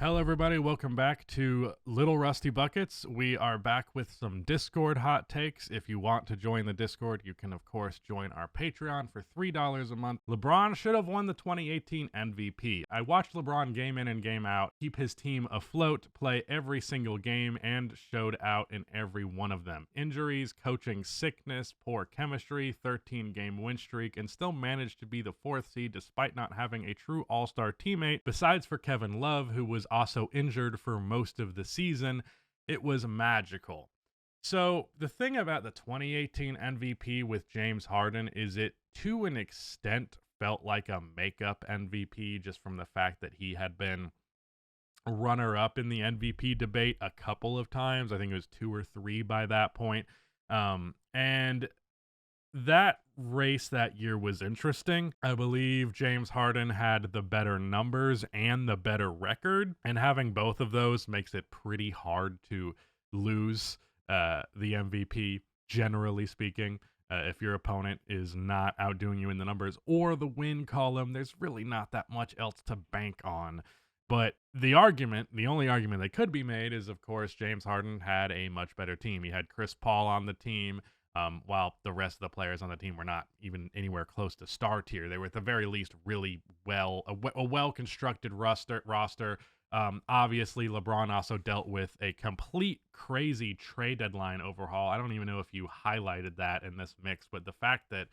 Hello, everybody. Welcome back to Little Rusty Buckets. We are back with some Discord hot takes. If you want to join the Discord, you can, of course, join our Patreon for $3 a month. LeBron should have won the 2018 MVP. I watched LeBron game in and game out, keep his team afloat, play every single game, and showed out in every one of them. Injuries, coaching sickness, poor chemistry, 13-game win streak, and still managed to be the 4th seed despite not having a true all-star teammate, besides for Kevin Love, who was also injured for most of the season. It was magical. So the thing about the 2018 MVP with James Harden is it, to an extent, felt like a makeup MVP just from the fact that he had been runner-up in the MVP debate a couple of times. I think it was 2 or 3 by that point. And that race that year was interesting. I believe James Harden had the better numbers and the better record, and having both of those makes it pretty hard to lose the MVP, generally speaking. If your opponent is not outdoing you in the numbers or the win column, there's really not that much else to bank on. But the only argument that could be made is, of course, James Harden had a much better team. He had Chris Paul on the team, while the rest of the players on the team were not even anywhere close to star tier. They were at the very least really a well-constructed roster. Obviously, LeBron also dealt with a complete crazy trade deadline overhaul. I don't even know if you highlighted that in this mix, but the fact that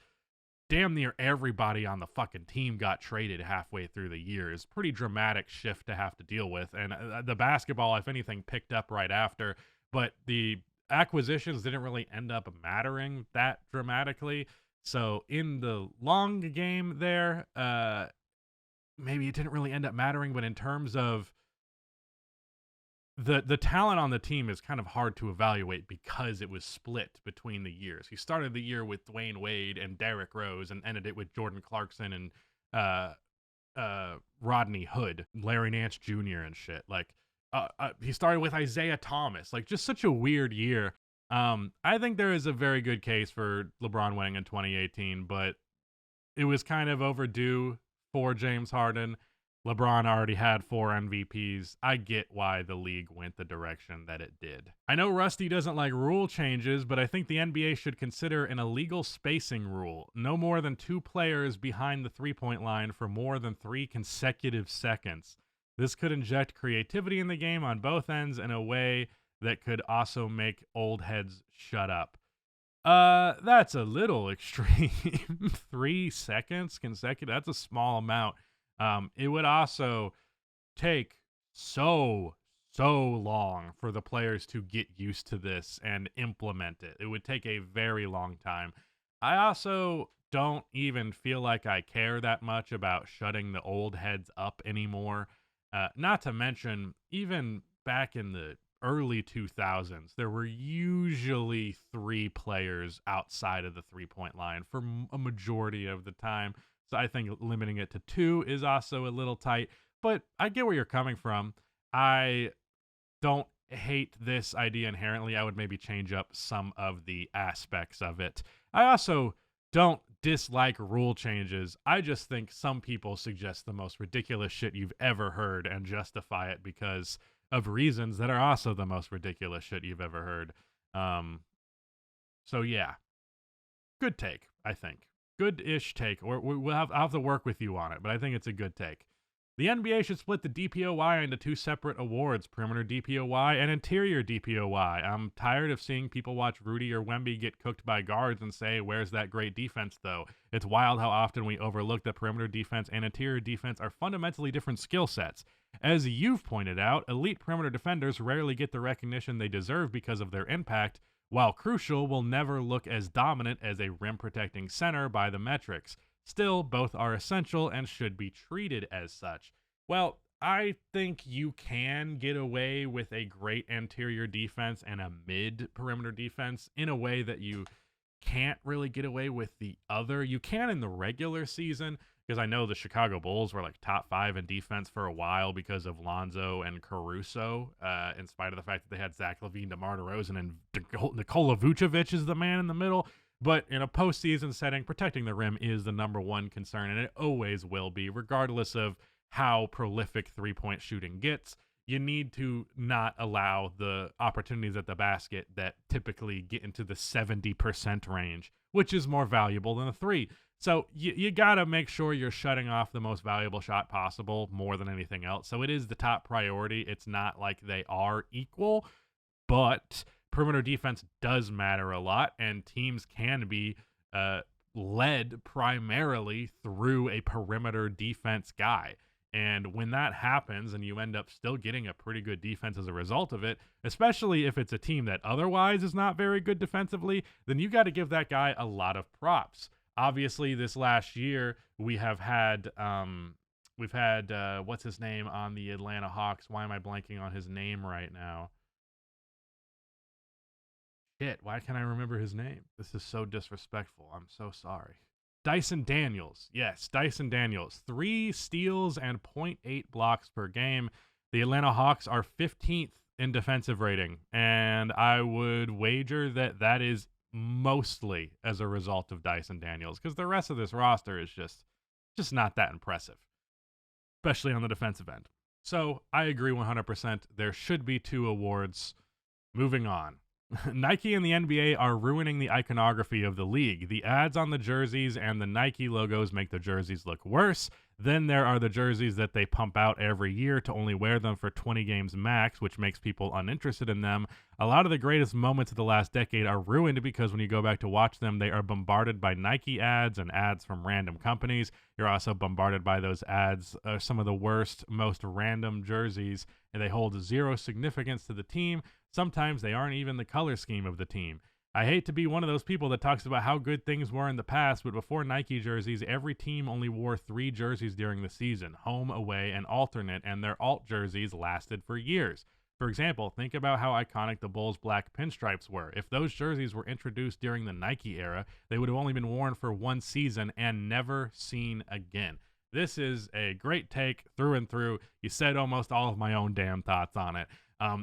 damn near everybody on the fucking team got traded halfway through the year is pretty dramatic shift to have to deal with. And the basketball, if anything, picked up right after, but the acquisitions didn't really end up mattering that dramatically. So in the long game there, maybe it didn't really end up mattering, but in terms of the talent on the team is kind of hard to evaluate because it was split between the years. He started the year with Dwayne Wade and Derrick Rose and ended it with Jordan Clarkson and Rodney Hood, Larry Nance Jr. and shit. Like, he started with Isaiah Thomas, like just such a weird year. I think there is a very good case for LeBron winning in 2018, but it was kind of overdue for James Harden. LeBron already had 4 MVPs. I get why the league went the direction that it did. I know Rusty doesn't like rule changes, but I think the NBA should consider an illegal spacing rule. No more than 2 players behind the three-point line for more than 3 consecutive seconds. This could inject creativity in the game on both ends in a way that could also make old heads shut up. That's a little extreme. 3 seconds consecutive, that's a small amount. It would also take so long for the players to get used to this and implement it. It would take a very long time. I also don't even feel like I care that much about shutting the old heads up anymore. Not to mention, even back in the early 2000s, there were usually 3 players outside of the three-point line for a majority of the time. So I think limiting it to 2 is also a little tight. But I get where you're coming from. I don't hate this idea inherently. I would maybe change up some of the aspects of it. I also don't dislike rule changes. I just think some people suggest the most ridiculous shit you've ever heard and justify it because of reasons that are also the most ridiculous shit you've ever heard. So yeah, good take, I think. Good-ish take. Or I'll have to work with you on it, but I think it's a good take. The NBA should split the DPOY into 2 separate awards, perimeter DPOY and interior DPOY. I'm tired of seeing people watch Rudy or Wemby get cooked by guards and say, where's that great defense, though? It's wild how often we overlook that perimeter defense and interior defense are fundamentally different skill sets. As you've pointed out, elite perimeter defenders rarely get the recognition they deserve because of their impact, while crucial will never look as dominant as a rim-protecting center by the metrics. Still, both are essential and should be treated as such. Well, I think you can get away with a great interior defense and a mid-perimeter defense in a way that you can't really get away with the other. You can in the regular season, because I know the Chicago Bulls were like top 5 in defense for a while because of Lonzo and Caruso, in spite of the fact that they had Zach LaVine, DeMar DeRozan, and Nikola Vucevic is the man in the middle. But in a postseason setting, protecting the rim is the number one concern, and it always will be, regardless of how prolific three-point shooting gets. you need to not allow the opportunities at the basket that typically get into the 70% range, which is more valuable than a three. So you got to make sure you're shutting off the most valuable shot possible more than anything else. So it is the top priority. It's not like they are equal, but perimeter defense does matter a lot, and teams can be led primarily through a perimeter defense guy. And when that happens and you end up still getting a pretty good defense as a result of it, especially if it's a team that otherwise is not very good defensively, then you got to give that guy a lot of props. Obviously, this last year we've had what's his name on the Atlanta Hawks? Why am I blanking on his name right now? Shit, why can't I remember his name? This is so disrespectful. I'm so sorry. Dyson Daniels. Yes, Dyson Daniels. 3 steals and 0.8 blocks per game. The Atlanta Hawks are 15th in defensive rating, and I would wager that that is mostly as a result of Dyson Daniels, because the rest of this roster is just not that impressive, especially on the defensive end. So I agree 100%. There should be 2 awards. Moving on. Nike and the NBA are ruining the iconography of the league. The ads on the jerseys and the Nike logos make the jerseys look worse. Then there are the jerseys that they pump out every year to only wear them for 20 games max, which makes people uninterested in them. A lot of the greatest moments of the last decade are ruined because when you go back to watch them, they are bombarded by Nike ads and ads from random companies. You're also bombarded by those ads, some of the worst, most random jerseys, and they hold zero significance to the team. Sometimes they aren't even the color scheme of the team. I hate to be one of those people that talks about how good things were in the past, but before Nike jerseys, every team only wore 3 jerseys during the season, home, away, and alternate, and their alt jerseys lasted for years. For example, think about how iconic the Bulls' black pinstripes were. If those jerseys were introduced during the Nike era, they would have only been worn for 1 season and never seen again. This is a great take through and through. You said almost all of my own damn thoughts on it.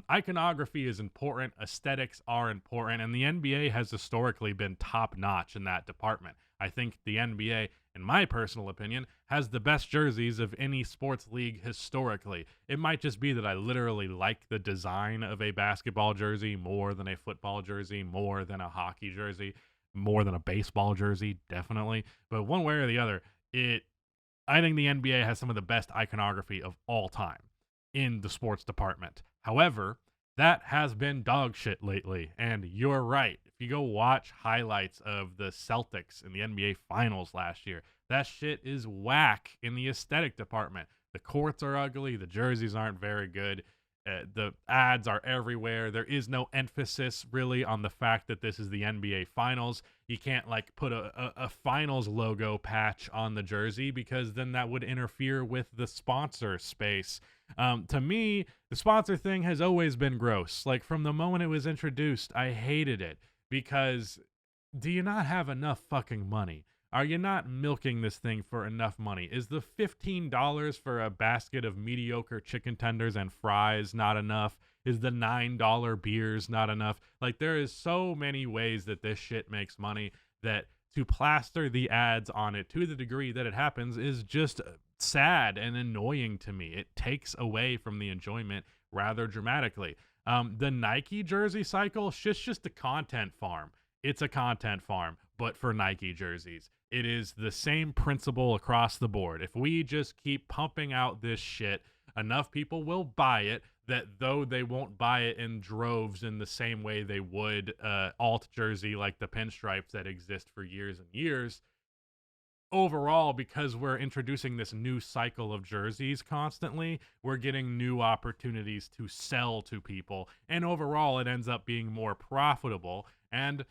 Iconography is important, aesthetics are important, and the NBA has historically been top-notch in that department. I think the NBA, in my personal opinion, has the best jerseys of any sports league historically. It might just be that I literally like the design of a basketball jersey more than a football jersey, more than a hockey jersey, more than a baseball jersey, definitely. But one way or the other, I think the NBA has some of the best iconography of all time in the sports department. However, that has been dog shit lately, and you're right. If you go watch highlights of the Celtics in the NBA Finals last year, that shit is whack in the aesthetic department. The courts are ugly, the jerseys aren't very good, the ads are everywhere. There is no emphasis really on the fact that this is the NBA Finals. You can't like put a Finals logo patch on the jersey because then that would interfere with the sponsor space. To me, the sponsor thing has always been gross. Like from the moment it was introduced, I hated it because do you not have enough fucking money? Are you not milking this thing for enough money? Is the $15 for a basket of mediocre chicken tenders and fries not enough? Is the $9 beers not enough? Like there is so many ways that this shit makes money that to plaster the ads on it to the degree that it happens is just sad and annoying to me. It takes away from the enjoyment rather dramatically. The Nike jersey cycle, it's just a content farm. It's a content farm, but for Nike jerseys. It is the same principle across the board. If we just keep pumping out this shit, enough people will buy it that though they won't buy it in droves in the same way they would alt jersey like the pinstripes that exist for years and years, overall, because we're introducing this new cycle of jerseys constantly, we're getting new opportunities to sell to people. And overall, it ends up being more profitable. And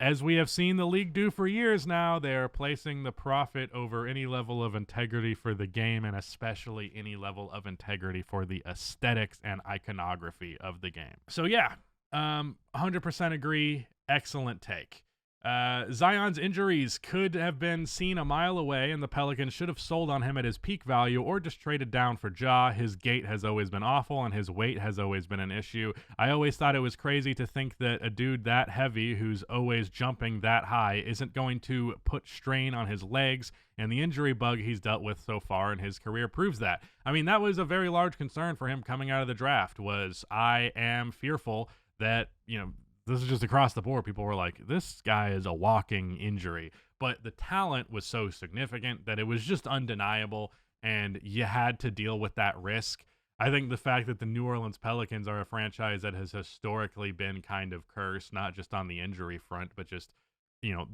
as we have seen the league do for years now, they're placing the profit over any level of integrity for the game, and especially any level of integrity for the aesthetics and iconography of the game. So yeah, 100% agree. Excellent take. Zion's injuries could have been seen a mile away, and the Pelicans should have sold on him at his peak value or just traded down for Ja. His gait has always been awful, and his weight has always been an issue. I always thought it was crazy to think that a dude that heavy, who's always jumping that high, isn't going to put strain on his legs, and the injury bug he's dealt with so far in his career proves that. I mean, that was a very large concern for him coming out of the draft, was I am fearful that, this is just across the board. People were like, this guy is a walking injury. But the talent was so significant that it was just undeniable, and you had to deal with that risk. I think the fact that the New Orleans Pelicans are a franchise that has historically been kind of cursed, not just on the injury front, but just,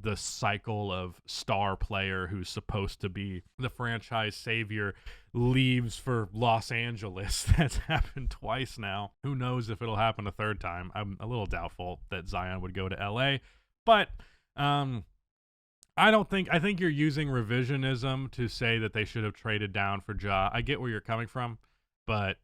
the cycle of star player who's supposed to be the franchise savior leaves for Los Angeles. That's happened twice now. Who knows if it'll happen a third time? I'm a little doubtful that Zion would go to LA, but I think you're using revisionism to say that they should have traded down for Ja. I get where you're coming from, but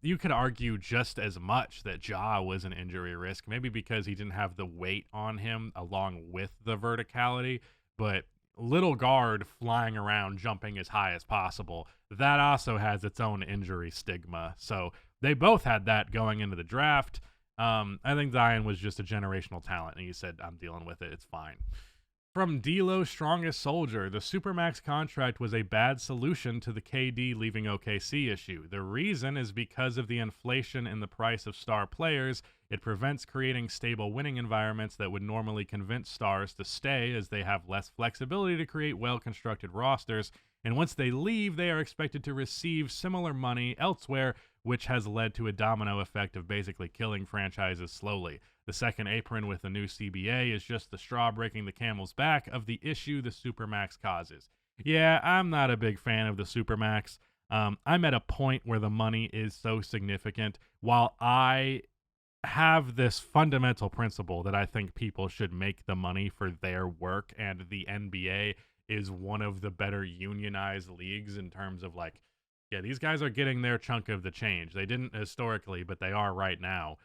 you could argue just as much that Ja was an injury risk, maybe because he didn't have the weight on him along with the verticality, but little guard flying around jumping as high as possible, that also has its own injury stigma. So they both had that going into the draft. I think Zion was just a generational talent, and he said, I'm dealing with it. It's fine. From D'Lo's strongest soldier, the Supermax contract was a bad solution to the KD leaving OKC issue. The reason is because of the inflation in the price of star players. It prevents creating stable winning environments that would normally convince stars to stay, as they have less flexibility to create well-constructed rosters. And once they leave, they are expected to receive similar money elsewhere, which has led to a domino effect of basically killing franchises slowly. The second apron with the new CBA is just the straw breaking the camel's back of the issue the Supermax causes. Yeah, I'm not a big fan of the Supermax. I'm at a point where the money is so significant. While I have this fundamental principle that I think people should make the money for their work, and the NBA is one of the better unionized leagues in terms of these guys are getting their chunk of the change. They didn't historically, but they are right now.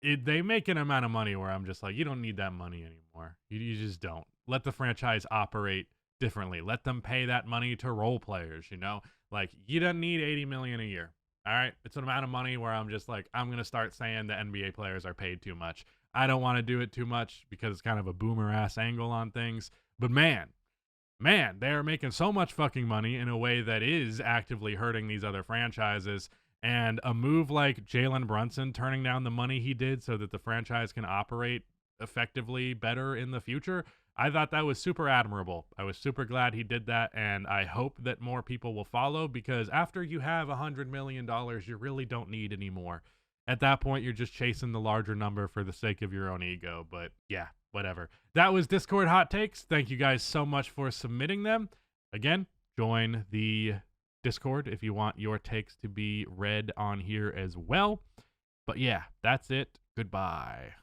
They make an amount of money where I'm just like, you don't need that money anymore. You just don't. Let the franchise operate differently. Let them pay that money to role players, you don't need $80 million a year. All right. It's an amount of money where I'm just like, I'm going to start saying the NBA players are paid too much. I don't want to do it too much because it's kind of a boomer ass angle on things. But man, they're making so much fucking money in a way that is actively hurting these other franchises. And a move like Jalen Brunson turning down the money he did so that the franchise can operate effectively better in the future, I thought that was super admirable. I was super glad he did that, and I hope that more people will follow, because after you have $100 million, you really don't need any more. At that point, you're just chasing the larger number for the sake of your own ego. But yeah, whatever. That was Discord Hot Takes. Thank you guys so much for submitting them. Again, join the Discord if you want your takes to be read on here as well. But yeah, that's it. Goodbye.